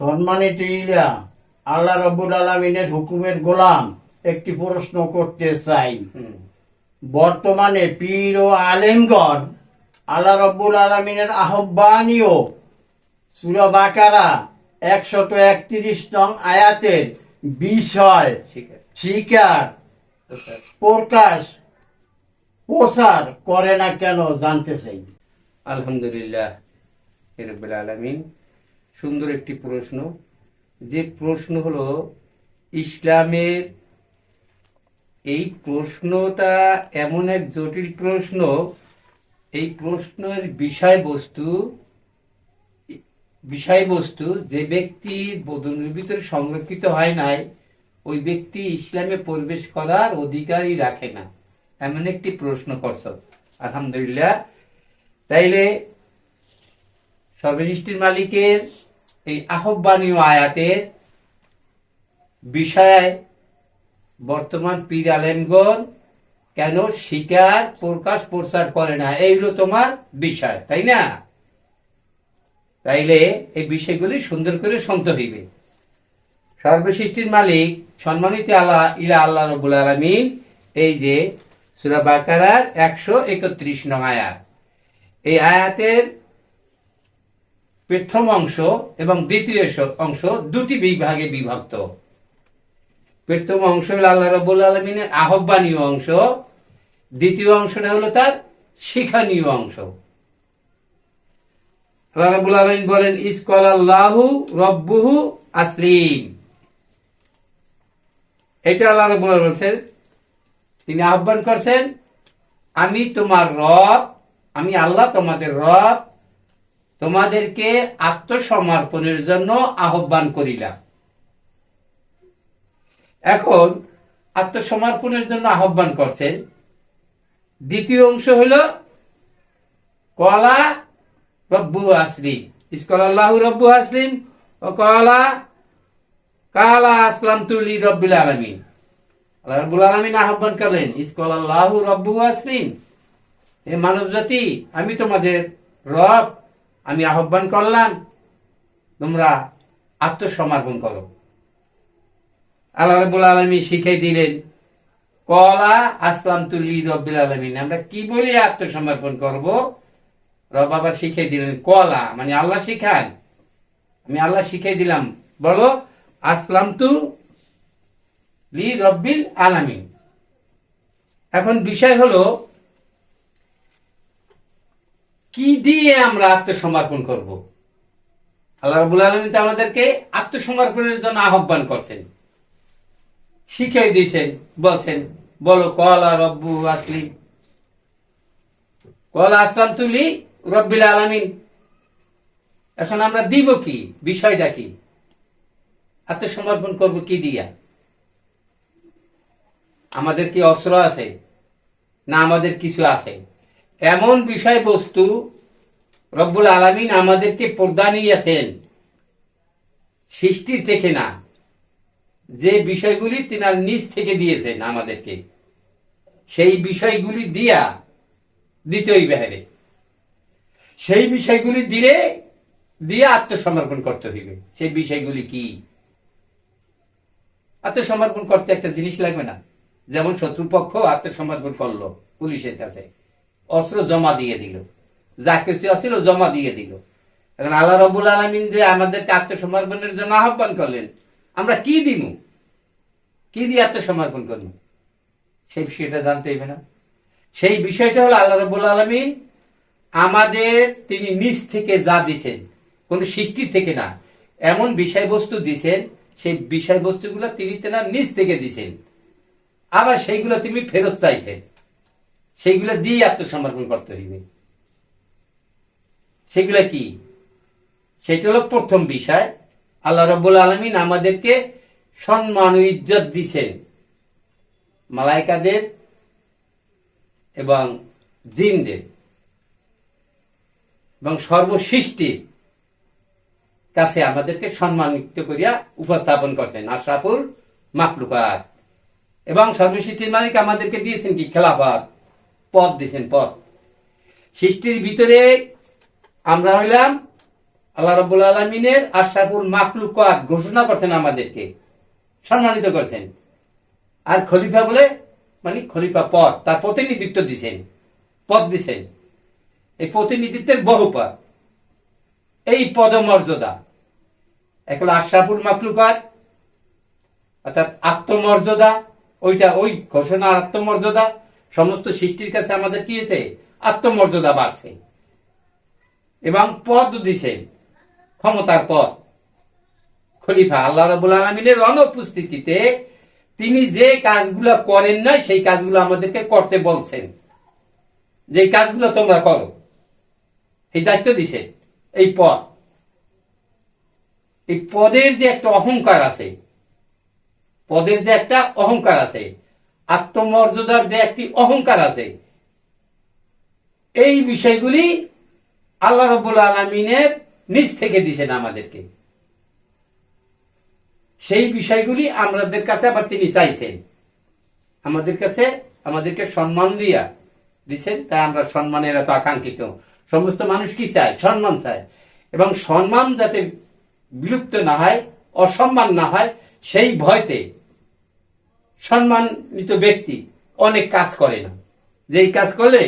সম্মানিত ইলা, আল্লাহ রাব্বুল আলামিনের হুকুমের গোলাম একটি প্রশ্ন করতে চাই। বর্তমানে পীর ও আলেমগণ আল্লাহ রাব্বুল আলামিনের আহ্বানীয় সূরা বাকারা 131 নং আয়াতের বিষয় স্বীকার প্রকাশ প্রচার করে না কেন জানতে চাই। আলহামদুলিল্লাহ রাব্বিল আলামিন। সুন্দর একটি প্রশ্ন। যে প্রশ্ন হলো ইসলামের, এই প্রশ্নটা এমন এক জটিল প্রশ্ন। এই প্রশ্নের বিষয়বস্তু যে ব্যক্তি বদনের ভিতরে সংরক্ষিত হয় নাই, ওই ব্যক্তি ইসলামে প্রবেশ করার অধিকারই রাখে না, এমন একটি প্রশ্ন করছ। আলহামদুলিল্লাহ। তাইলে সর্বসৃষ্টির মালিকের এই আহ্বানীয় আয়াতের বিষয়ে বর্তমান পীর আলেমগণ কেন স্বীকার প্রকাশ প্রচার করে না, এইগুলো তোমার বিষয়, তাই না? তাইলে এই বিষয়গুলি সুন্দর করে শুনতে হইবে। সর্বসৃষ্টির মালিক সম্মানিত আল্লাহ রাব্বুল আলামিন এই যে সূরা বাকারার 131 নং আয়াত, এই আয়াতের প্রথম অংশ এবং দ্বিতীয় অংশ দুটি বিভাগে বিভক্ত। প্রথম অংশ হল আল্লাহ রাব্বুল আলামিনের আহ্বানীয় অংশ, দ্বিতীয় অংশটা হলো তার শিক্ষণীয় অংশ। আল্লাহ রাব্বুল আলামিন বলেন, ইসকালাল্লাহু রাব্বুহু আসলিম। এটা আল্লাহ রাব্বুল আলামিন বলছেন, তিনি আহ্বান করছেন, আমি তোমার রব, আমি আল্লাহ তোমাদের রব, তোমাদেরকে আত্মসমর্পণের জন্য আহ্বান করিলাম। এখন আত্মসমর্পণের জন্য আহ্বান করছেন। দ্বিতীয় অংশ হলো কলা রব্বু আসলিম, ইসকালাল্লাহু রব্বু আসলিম ও কালা আসলামতু লিরাব্বিল আলামিন। আল্লাহ রাব্বুল আলামিন আহ্বান করলেন, ইসকালাল্লাহু রব্বু আসলিম, হে মানব জাতি, আমি তোমাদের রব, আমি আহ্বান করলাম, তোমরা আত্মসমর্পণ করো। আল্লাহ রাব্বুল আলামিন শিখাই দিলেন, কলা আসলামতু লিরাব্বিল আলামিন। আমরা কি বলি আত্মসমর্পণ করব? রব আবার শিখাই দিলেন, কলা মানে আল্লাহ শিখান, আমি আল্লাহ শিখাই দিলাম, বলো আসলামতু লিরাব্বিল আলামিন। এখন বিষয় হলো, কি দিয়ে আমরা আত্মসমর্পণ করব? আল্লাহ রাব্বুল আলামিন তো আমাদেরকে আত্মসমর্পণের জন্য আহ্বান করছেন, শিখাই দিয়েছেন, বলছেন বলো কলা রব্বু আসলিম, কলা আসলামতু লিরাব্বিল আলামিন। এখন আমরা দিব কি? বিষয়টা কি? আত্মসমর্পণ করব কি দিয়া? আমাদের কি অস্ত্র আছে না আমাদের কিছু আছে? এমন বিষয়বস্তু রব্বুল আলামিন আমাদেরকে প্রদান দিয়েছেন সৃষ্টির থেকে না, যে বিষয়গুলি তিনার নিজ থেকে দিয়েছেন আমাদেরকে, সেই বিষয়গুলি দিতেই বেহারে, সেই বিষয়গুলি দিয়ে আত্মসমর্পণ করতে হইবে। সেই বিষয়গুলি কি? আত্মসমর্পণ করতে একটা জিনিস লাগবে না? যেমন শত্রুপক্ষ আত্মসমর্পণ করলো পুলিশের কাছে, অস্ত্র জমা দিয়ে দিল, যা কিছু আছিল জমা দিয়ে দিল। এখন আল্লাহ রাব্বুল আলামিন যে আমাদেরকে আত্মসমর্পণের জন্য আহ্বান করলেন, আমরা কি দিব? কি দিয়ে আত্মসমর্পণ করব? সেই বিষয়টা জানতে হবে না? সেই বিষয়টা হলো আল্লাহ রাব্বুল আলামিন আমাদের, তিনি নিজ থেকে যা দিছেন, কোন সৃষ্টির থেকে না, এমন বিষয়বস্তু দিছেন, সেই বিষয়বস্তুগুলো তিনি তেনার নিজ থেকে দিছেন, আবার সেইগুলো তিনি ফেরত চাইছেন, সেইগুলো দিয়ে আত্মসমর্পণ করতে হইবে। সেগুলা কি? সেটা হলো প্রথম বিষয়। আল্লাহ রাব্বুল আলামিন আমাদেরকে সম্মান ও ইজ্জত দিছেন, মালায়েকাদের এবং জিনদের এবং সর্বসৃষ্টির কাছে আমাদেরকে সম্মানিত করিয়া উপস্থাপন করছেন, আশরাফুল মাখলুকাত। এবং সর্বসৃষ্টির মালিক আমাদেরকে দিয়েছেন কি? খেলাফত, পদ দিয়েছেন, পদ। সৃষ্টির ভিতরে আমরা হইলাম আল্লাহ রাব্বুল আলামিনের আশরাফুল মাখলুকাত ঘোষণা করছেন, আমাদেরকে সম্মানিত করছেন। আর খলিফা বলে মানে খলিফা পদ, তার প্রতিনিধিত্ব দিছেন, পদ দিছেন। এই প্রতিনিধিত্বের বহু পদ, এই পদমর্যাদা এক হলো আশরাফুল মাখলুকাত, অর্থাৎ আত্মমর্যাদা, ওইটা ওই ঘোষণার আত্মমর্যাদা। সমস্ত সৃষ্টির কাছে আমাদের কি হয়েছে? আত্মমর্যাদা বাড়ছে। এবং পদ দিছেন, ক্ষমতার পদ। খলিফা আল্লাহ রাব্বুল আলামিনের অনুপস্থিতিতে তিনি যে কাজগুলো করেন না, সেই কাজগুলো আমাদেরকে করতে বলছেন, যে কাজগুলো তোমরা করো, এই দায়িত্ব দিছে। এই পদ, এই পদের যে একটা অহংকার আছে, পদের যে একটা অহংকার আছে, আত্মমর্যাদার যে একটি অহংকার আছে, এই বিষয়গুলি আল্লাহ রাব্বুল আলামিনের নিজ থেকে দিছেন আমাদেরকে। সেই বিষয়গুলি আমাদের কাছে আবার তিনি চাইছেন, আমাদের কাছে আমাদেরকে সম্মান দিয়া দিচ্ছেন। তাই আমরা সম্মানের এত আকাঙ্ক্ষিত। সমস্ত মানুষ কি চায়? সম্মান চায়। এবং সম্মান যাতে বিলুপ্ত না হয়, অসম্মান না হয়, সেই ভয়তে সম্মানিত ব্যক্তি অনেক কাজ করে না। যেই কাজ করলে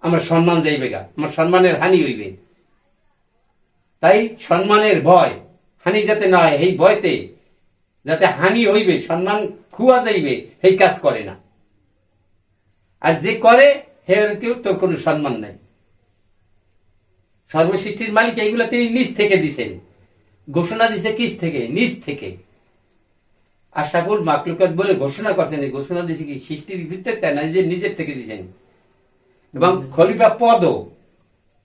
আমার সম্মান যাইবে গা, আমার সম্মানের হানি হইবে। তাই সম্মানের ভয়, হানি যাতে না হয়, এই ভয়তে যাতে হানি হইবে, সম্মান খুয়া যাইবে, এই কাজ করে না। আর যে করে হের কেউ তোর কোনো সম্মান নাই। সর্বসৃষ্টির মালিক এইগুলো তিনি নিজ থেকে দিছেন, ঘোষণা দিছে। কিস থেকে? নিজ থেকে। আশরাফুল মাখলুকাত বলে ঘোষণা করছেন, এই ঘোষণা দিছে কি? সৃষ্টির ভিতরে তাই না, নিজের থেকে দিছেন। এবং খলিফা পদও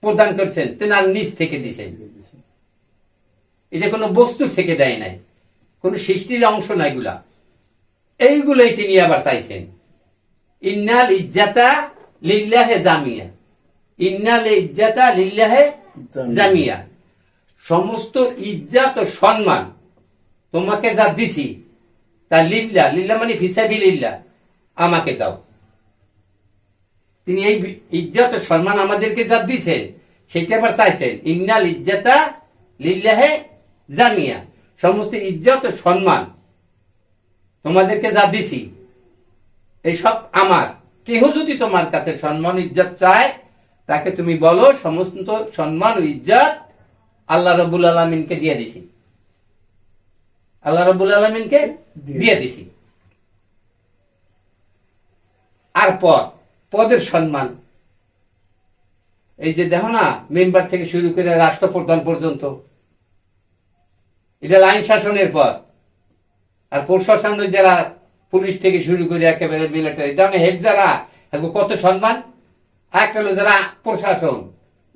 প্রদান করছেন, তেনার নিজ থেকে দিছেন। এটা কোনো বস্তুর থেকে দেয় নাই, কোন সৃষ্টির অংশ না এগুলা। এইগুলোই তিনি আবার চাইছেন। ইন্নাল ইজ্জাতা লিল্লাহে জামিয়া, ইন্নাল ইজ্জাতা লিল্লাহে জামিয়া। সমস্ত ইজ্জাত ও সম্মান তোমাকে যা দিছি তা লিল্লাহ, লিল্লাহ মানে ফিসাবিলিল্লাহ, আমাকে দাও। তিনি এই ইজ্জত ও সম্মান আমাদেরকে যা দিছেন, সেটা আবার চাইছেন। ইন্নাল ইজ্জাতা লিল্লাহে জামিয়া, সমস্ত ইজ্জত ও সম্মান তোমাদেরকে যা দিছি এইসব আমার। কেহ যদি তোমার কাছে সম্মান ইজ্জত চায়, তাকে তুমি বলো সমস্ত সম্মান ও ইজ্জত আল্লাহ রাব্বুল আলামিনকে দিয়ে দিছি, আল্লাহ রাব্বুল আলামিনকে দিয়ে দিছি। আর পদের সম্মান, এই যে দেখো না, মেম্বার থেকে শুরু করে রাষ্ট্রপ্রধান পর্যন্ত, এটা আইন শাসনের পদ। আর প্রশাসন যারা পুলিশ থেকে শুরু করে একেবারে মিলিটারি, তাহলে হেড যারা, কত সম্মান। একটা হলো যারা প্রশাসন,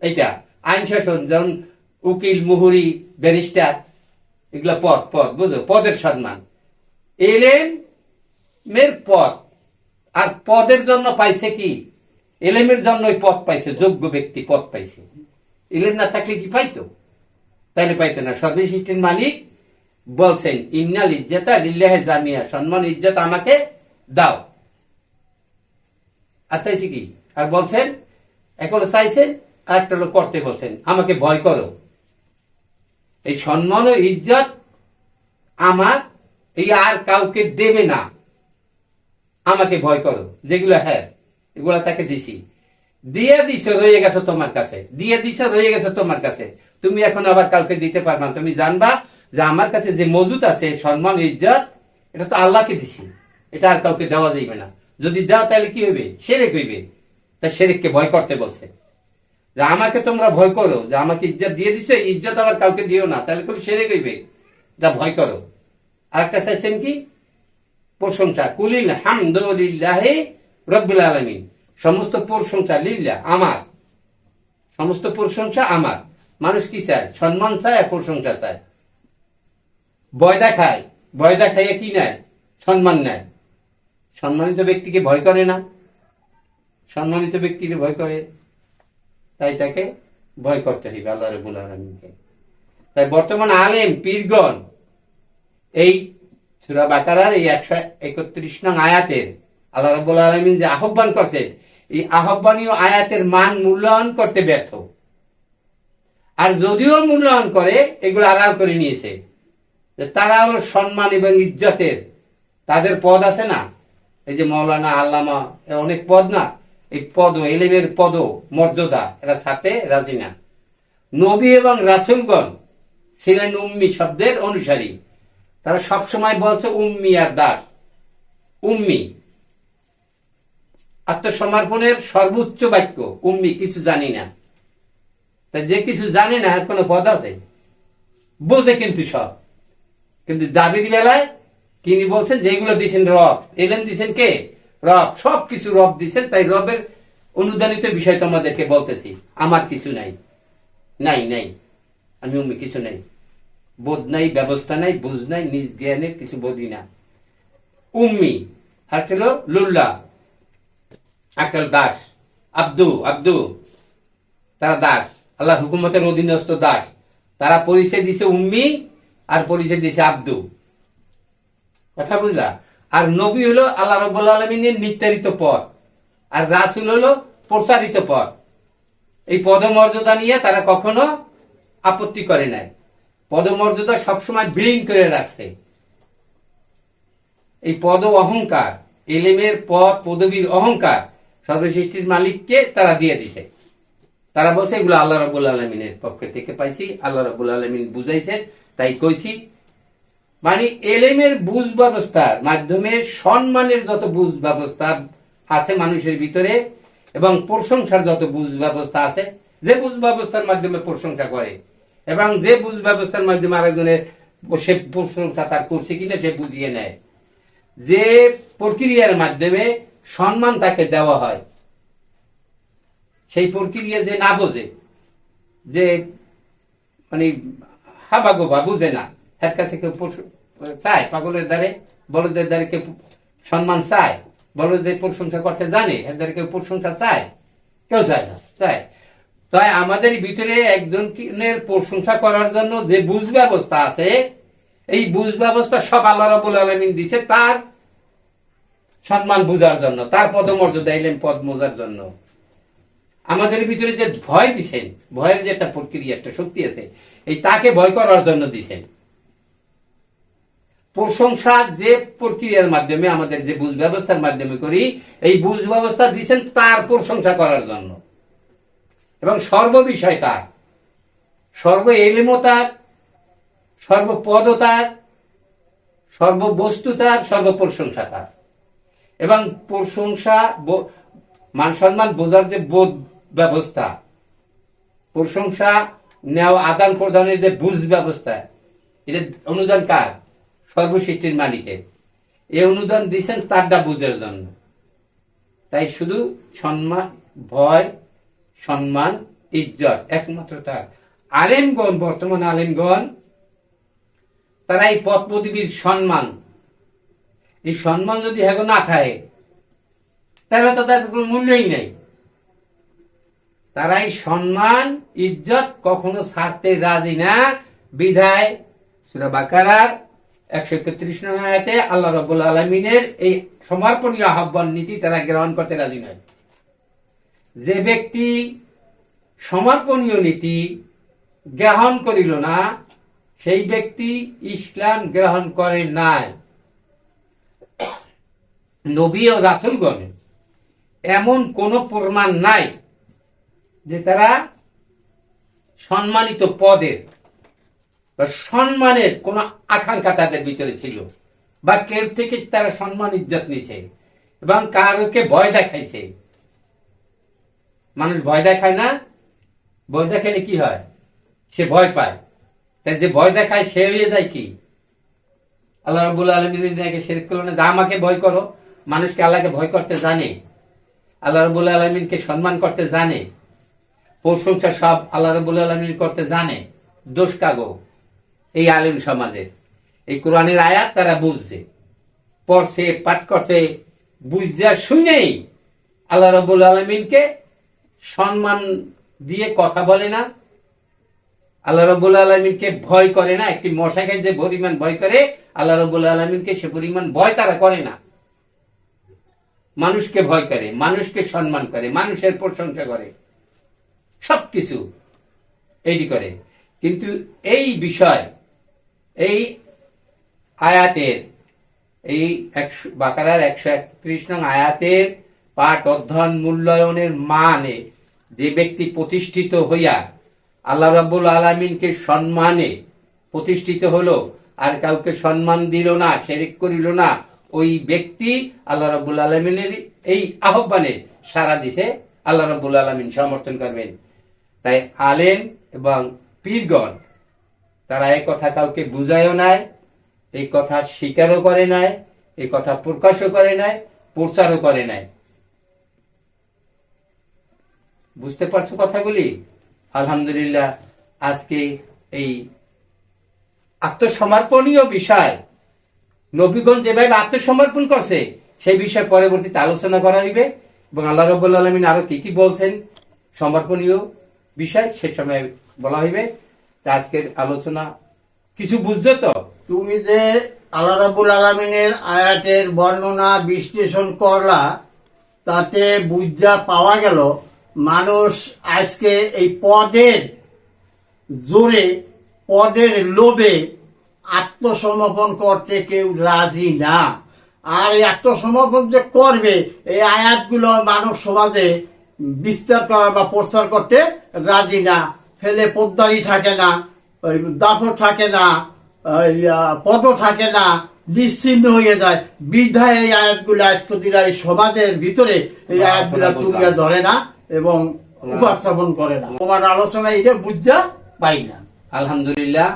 এইটা আইন শাসন, যেমন উকিল, মুহুরি, ব্যারিস্টার, এগুলা পদ বুঝো, পদের সম্মান। এলেমের পদ, আর পদের জন্য পাইছে কি? এলেমের জন্য পদ পাইছে, যোগ্য ব্যক্তি পদ পাইছে। এলেম না থাকলে কি পাইতো? তাইলে পাইতো না। সর্বসৃষ্টির মালিক বলছেন ইন্নাল ইজ্জাতা লিল্লাহি জামিয়া, সম্মান ইজ্জত আমাকে দাও। আর চাইছে কি? আর বলছেন এখন চাইছেন, আর একটা লোক করতে বলছেন, আমাকে ভয় করো। এই সম্মান ও ইজ্জত আমার, এই আর কাউকে দেবে না, আমাকে ভয় করো। যেগুলো হ্যাঁ, এগুলা তাকে দিছি, দিয়ে দিছ, রয়ে গেছে তোমার কাছে, দিয়ে দিছ, রয়ে গেছে তোমার কাছে। তুমি এখন আবার কাউকে দিতে পারবা না। তুমি জানবা যে আমার কাছে যে মজুদ আছে সম্মান ইজ্জত, এটা তো আল্লাহকে দিছি, এটা আর কাউকে দেওয়া যাইবে না। যদি দাও তাহলে কি হইবে? শিরক হইবে। তাই শিরককে ভয় করতে বলছে, যে আমাকে তোমরা ভয় করো, যে আমাকে ইজ্জত দিয়ে দিছো, ইজ্জত আবার কাউকে দিও না, তাহলে খুব শিরক হইবে, যা ভয় করো। আরেকটা চাইছেন কি? প্রশংসা। কুলিল হামদুলিল্লাহি রাব্বিল আলামিন, সমস্ত প্রশংসা লিল্লাহ, আমার, সমস্ত প্রশংসা আমার। মানুষ কি চায়? সম্মান চায়, প্রশংসা চায়। ভয় দেখায়, ভয় দেখাইয়া কি নেয়? সম্মান নেয়। সম্মানিত ব্যক্তিকে ভয় করে না, সম্মানিত ব্যক্তিকে ভয় করে, তাই তাকে ভয় করতে হইবে আল্লাহ রাব্বুল আলামিনকে। তাই বর্তমান আলেম পীরগণ এই সূরা বাকারার এই 131 নং আয়াতের আল্লাহ রাব্বুল আলামিন যে আহ্বান করছেন, এই আহ্বানীয় আয়াতের মান মূল্যায়ন করতে ব্যর্থ। আর যদিও মূল্যায়ন করে, এগুলো আড়াল করে নিয়েছে যে তারা হলো সম্মান এবং ইজ্জতের, তাদের পদ আছে না, এই যে মৌলানা, আল্লামা, অনেক পদ না, এই পদ, এলেমের পদ, মর্যাদা, এরা ছাড়তে রাজি না। নবী এবং রাসূলগণ ছিলেন উম্মি শব্দের অনুসারী। তারা সবসময় বলছে উম্মি আর দাস। উম্মি আত্মসমর্পণের সর্বোচ্চ বাক্য, উম্মি, কিছু জানি না। তা যে কিছু জানে না, এর কোনো পদ আছে? বোঝে কিন্তু সব। কিন্তু দাবির বেলায় তিনি বলছেন যেগুলো দিচ্ছেন রব, এলেন দিচ্ছেন কে? রব। সব কিছু রব দিচ্ছেন, তাই রবের অনুদানিত বিষয় তোমাদেরকে বলতেছি। আমার কিছু নাই, নাই নাই, আমি উম্মি, কিছু নাই, বোধ নাই, ব্যবস্থা নাই, বুঝ নাই, নিজ জ্ঞানের কিছু বুঝি না। উম্মি আর হলো লুল্লা, আকাল দাস, আব্দু, তারা দাস, আল্লাহ হুকুমতের অধীনস্থ দাস। তারা পরিচয় দিছে উম্মি আর পরিচয় দিছে আব্দু। কথা বুঝলা? আর নবী হলো আল্লাহ রাব্বুল আলামিনের নির্ধারিত পদ, আর রাসূল হলো প্রচারিত পদ। এই পদমর্যাদা নিয়ে তারা কখনো আপত্তি করে নাই। পদমর্যাদা সবসময় বিলীন করে রাখছে। এই পদ অহংকার, এলেমের পদ পদবীর অহংকার সর্বসৃষ্টির মালিককে তারা দিয়ে দিছে। তারা বলছে এগুলো আল্লাহ রাব্বুল আলামিনের পক্ষ থেকে পাইছি, আল্লাহ রাব্বুল আলামিন বুঝাইছেন তাই কইছি। মানে এলেমের বুঝ ব্যবস্থার মাধ্যমে সম্মানের যত বুঝ ব্যবস্থা আছে মানুষের ভিতরে, এবং প্রশংসার যত বুঝ ব্যবস্থা আছে, যে বুঝ ব্যবস্থার মাধ্যমে প্রশংসা করে এবং যে বুঝ ব্যবস্থার মাধ্যমে আরেকজনের সে প্রশংসা তার করছে কিনা সে বুঝিয়ে নেয়, যে প্রক্রিয়ার মাধ্যমে সম্মান তাকে দেওয়া হয়, সেই প্রক্রিয়া যে না বোঝে, যে মানে হাবাগোবা বুঝে না, এর কাছে কেউ চায়, পাগলের দ্বারে বলদের দ্বারে কেউ সম্মান চায়, বলদের প্রশংসা করতে জানে, এর দ্বারে কেউ প্রশংসা চায়? কেউ চায় না, চায়। তাই আমাদের ভিতরে একজনের প্রশংসা করার জন্য যে বুঝ ব্যবস্থা আছে, এই বুঝ ব্যবস্থা সব আল্লাহ রাব্বুল আলামিন দিছে তার সম্মান বুঝার জন্য, তার পদমর্যাদা এলেন পদ মোজার জন্য। আমাদের ভিতরে যে ভয় দিছেন, ভয়ের যে একটা প্রক্রিয়া, একটা শক্তি আছে, এই তাকে ভয় করার জন্য দিছেন। প্রশংসা যে প্রক্রিয়ার মাধ্যমে আমাদের যে বুঝ ব্যবস্থার মাধ্যমে করি, এই বুঝ ব্যবস্থা দিছেন তার প্রশংসা করার জন্য, এবং সর্ববিষয় তার, সর্ব এলেমও তার, সর্বপদ তার, সর্ববস্তু তার, সর্বপ্রশংসা তার। এবং প্রশংসা, মান সম্মান বোঝার যে বোধ ব্যবস্থা, প্রশংসা নেওয়া আদান প্রদানের যে বুঝ ব্যবস্থা, এটা অনুদান কার? সর্বসৃষ্টির মালিকের। এই অনুদান দিচ্ছেন তারটা বুঝার জন্য। তাই শুধু সম্মান, ভয়, সম্মান, ইজ্জত একমাত্র তার। আলেমগণ, বর্তমান আলেমগণ, তারা এই পদ পদবীর সম্মান, এই সম্মান যদি এখন না থাকে তাহলে তো তাদের কোনো মূল্যই নেই। তারা এই সম্মান ইজ্জত কখনো ছাড়তে রাজি না। বিধায় সূরা বাকারার 131 নং আয়াতে আল্লাহ রাব্বুল আলামিনের এই সমর্পণীয় আহ্বান নীতি তারা গ্রহণ করতে রাজি নয়। যে ব্যক্তি সমর্পণীয় নীতি গ্রহণ করিল না, সেই ব্যক্তি ইসলাম গ্রহণ করে নাই। নবী ও রাসূলগণ এমন কোন প্রমাণ নাই যে তারা সম্মানিত পদের বা সম্মানের কোন আকাঙ্ক্ষা তাদের ভিতরে ছিল, বা কেউ থেকে তারা সম্মান ইজ্জত নিছে এবং কারোকে ভয় দেখাইছে। মানুষ ভয় দেখায় না? ভয় দেখালে কি হয়? সে ভয় পায়। তাই যে ভয় দেখায় সে হয়ে যায় কি? আল্লাহ রাব্বুল আলামিন শিরক করলো না যে আমাকে ভয় করো। মানুষকে আল্লাহকে ভয় করতে জানে, আল্লাহ রাব্বুল আলামিনকে সম্মান করতে জানে, প্রশংসা সব আল্লাহ রাব্বুল আলামিন করতে জানে। দোষ কাগো এই আলেম সমাজের? এই কোরআনের আয়াত তারা বুঝছে, পড়ছে, পাঠ করছে, বুঝা শুনেই আল্লাহ রাব্বুল আলামিনকে সম্মান দিয়ে কথা বলে না, আল্লাহ রাব্বুল আলামিনকে ভয় করে না। একটি মশাকে যে পরিমাণ ভয় করে, আল্লাহ রাব্বুল আলামিনকে সে পরিমাণ ভয় তারা করে না। মানুষকে ভয় করে, মানুষকে সম্মান করে, মানুষের প্রশংসা করে, সবকিছু। এইটি করে। কিন্তু এই বিষয়, এই আয়াতের, এই বাকারার 131 নং আয়াতের পাঠ অধ্যয়ন মূল্যায়নের মানে যে ব্যক্তি প্রতিষ্ঠিত হইয়া আল্লাহ রাব্বুল আলামিনকে সম্মানে প্রতিষ্ঠিত হলো, আর কাউকে সম্মান দিল না, শিরক করিল না, ওই ব্যক্তি আল্লাহ রাব্বুল আলামিনের এই আহ্বানে সাড়া দিছে, আল্লাহ রাব্বুল আলামিন সমর্থন করবেন। তাই আলেম এবং পীরগণ তারা এই কথা কাউকে বুঝায়ও নাই, এই কথা স্বীকারও করে নাই, এই কথা প্রকাশও করে নাই, প্রচারও করে নাই। বুঝতে পারছো কথাগুলি? আলহামদুলিল্লাহ, আজকে এই আত্মসমর্পণীয় বিষয়, নবীগণ যেভাবে আত্মসমর্পণ করছে সেই বিষয়ে পরবর্তীতে আলোচনা করা হইবে এবং আল্লাহ রাব্বুল আলামিন আরো কি কি বলছেন সমর্পণীয় বিষয় সে সময় বলা হইবে। তা আজকের আলোচনা কিছু বুঝছো তো? তুমি যে আল্লাহ রাব্বুল আলামিনের আয়াতের বর্ণনা বিশ্লেষণ করলা, তাতে বুঝা পাওয়া গেল মানুষ আজকে এই পদের জোরে, পদের লোভে আত্মসমর্পণ করতে কেউ রাজি না। আর এই আত্মসমর্পণ যে করবে, এই আয়াতগুলো মানব সমাজে বিস্তার করা বা প্রচার করতে রাজি না। ফেলে পদ্মারি থাকে না, ওই দাপট থাকে না, পদ থাকে না, নিশ্চিহ্ন হয়ে যায়। বিধায় এই আয়াতগুলো আজকে এই সমাজের ভিতরে এই আয়াতগুলো তুলিয়া ধরে না এবং উপস্থাপন করে না। তোমার আলোচনা এটা বুঝা পাই না। আলহামদুলিল্লাহ,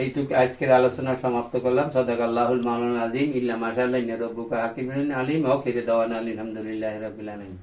এইটুকু আজকের আলোচনা সমাপ্ত করলাম। সাদাকাল্লাহুল মাওলানা আযীম। ইল্লা মাশাআল্লাহ ইন্না রাব্বুকা হাকীমুন আলীম। ওয়া আখিরু দাওয়ানা আলহামদুলিল্লাহি রাব্বিল আলামিন।